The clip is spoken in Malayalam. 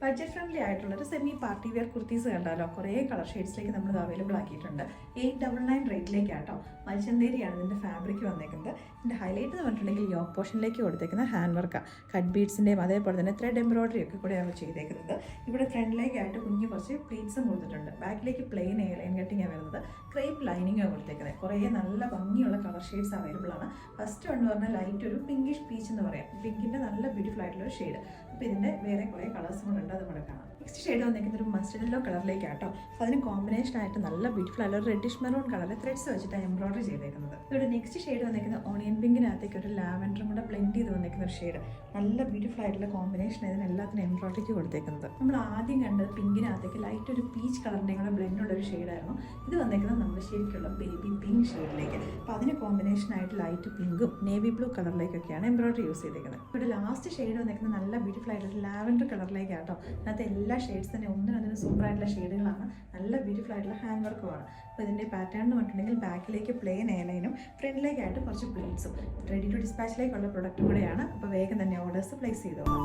ബഡ്ജറ്റ് ഫ്രണ്ട്ലി ആയിട്ടുള്ളൊരു സെമി പാർട്ടി വെയർ കുർത്തീസ് കണ്ടാലോ, കുറേ കളർ ഷെയ്ഡ്സിലേക്ക് നമ്മൾ അവൈലബിൾ ആക്കിയിട്ടുണ്ട്. 899 റേറ്റിലേക്കാട്ടോ. മൽച്ചന്തേരിയാണ് ഇതിൻ്റെ ഫാബ്രിക് വന്നേക്കുന്നത്. ഇതിൻ്റെ ഹൈലൈറ്റ് എന്ന് പറഞ്ഞിട്ടുണ്ടെങ്കിൽ യോക്ക് പോർഷനിലേക്ക് കൊടുത്തേക്കുന്ന ഹാൻഡ് വർക്കാണ്. കട്ട് ബീഡ്സിൻ്റെയും അതേപോലെ തന്നെ ത്രെഡ് എംബ്രോയിഡറി ഒക്കെ കൂടെയാണ് ചെയ്തേക്കുന്നത്. ഇവിടെ ഫ്രണ്ടിലേക്കായിട്ട് കുഞ്ഞ് കുറച്ച് പ്ലീറ്റ്സും കൊടുത്തിട്ടുണ്ട്. ബാക്കിലേക്ക് പ്ലെയിൻ ലൈൻ കട്ടിങ്ങാണ് വരുന്നത്. ക്രേപ്പ് ലൈനിങ്ങാണ് കൊടുത്തേക്കുന്നത്. കുറേ നല്ല ഭംഗിയുള്ള കളർ ഷെയ്ഡ്സ് അവൈലബിൾ ആണ്. ഫസ്റ്റ് എന്ന് പറഞ്ഞാൽ ലൈറ്റ് ഒരു പിങ്കിഷ് പീച്ച് എന്ന് പറയാം. പിങ്കിൻ്റെ നല്ല ബ്യൂട്ടിഫുൾ ആയിട്ടുള്ള ഷെയ്ഡ്. അപ്പോൾ ഇതിൻ്റെ വേറെ കുറേ കളേഴ്സും കൂടെ ഉണ്ട്, അത് കൂടെ കാണാം. നെക്സ്റ്റ് ഷെയ്ഡ് വന്നിരിക്കുന്നത് ഒരു മസ്റ്റർഡ് യെല്ലോ കളറിലേക്കാട്ടോ. അപ്പോൾ അതിന് കോമ്പിനേഷൻ ആയിട്ട് നല്ല ബ്യൂട്ടിഫുൾ ആയിട്ടുള്ള ഒരു റെഡിഷ് മെറൂൺ കളറിൽ ത്രെഡ്സ് വെച്ചിട്ട് എംബ്രോയിഡറി ചെയ്തേക്കുന്നത്. ഇവിടെ നെക്സ്റ്റ് ഷെയ്ഡ് വന്നിരിക്കുന്നത് ഓണിയൻ പിങ്കിനകത്തേക്ക് ഒരു ലാവൻഡറും കൂടെ ബ്ലെൻഡ് ചെയ്ത് വന്നിരിക്കുന്ന ഒരു ഷെയ്ഡ്. നല്ല ബ്യൂട്ടിഫുൾ ആയിട്ടുള്ള കോമ്പിനേഷൻ ഇതിന് എല്ലാത്തിനും എംബ്രോയിഡറിക്ക് കൊടുത്തേക്കുന്നത്. നമ്മൾ ആദ്യം കണ്ടത് പിങ്കിനകത്തേക്ക് ലൈറ്റ് ഒരു പീച്ച് കളറിൻ്റെയും കൂടെ ബ്ലെൻഡ് ഉള്ള ഒരു ഷെയ്ഡായിരുന്നു. ഇത് വന്നിരിക്കുന്നത് നമ്മുടെ ശരിക്കുള്ള ബേബി പിങ്ക് ഷെയ്ഡിലേക്ക്. അപ്പോൾ അതിന് കോമ്പിനേഷൻ ആയിട്ട് ലൈറ്റ് പിങ്കും നേവി ബ്ലൂ കളറിലേക്കൊക്കെയാണ് എംബ്രോയിഡറി യൂസ് ചെയ്തേക്കുന്നത്. ഇവിടെ ലാസ്റ്റ് ഷെയ്ഡ് വന്നിരിക്കുന്നത് നല്ല ബ്യൂട്ടിഫുൾ ആയിട്ടുള്ള ലാവൻഡർ കളറിലേക്കാട്ടോ. അതിനകത്ത് എല്ലാ ഷെയ്ഡ്സ് തന്നെ ഒന്നിനൊന്നിന് സൂപ്പർ ആയിട്ടുള്ള ഷെയ്ഡുകളാണ്. നല്ല ബ്യൂട്ടിഫുൾ ആയിട്ടുള്ള ഹാൻഡ് വർക്കുമാണ്. അപ്പോൾ ഇതിൻ്റെ പാറ്റേൺ എന്ന് പറഞ്ഞിട്ടുണ്ടെങ്കിൽ ബാക്കിലേക്ക് പ്ലെയിൻ എയർലൈനും ഫ്രണ്ടിലേക്കായിട്ട് കുറച്ച് പ്ലീറ്റ്സും. റെഡി ടു ഡിസ്പാച്ചിലേക്കുള്ള പ്രൊഡക്റ്റ് കൂടെയാണ്. അപ്പോൾ വേഗം തന്നെ ഓർഡേഴ്സ് പ്ലേസ് ചെയ്തോളാം.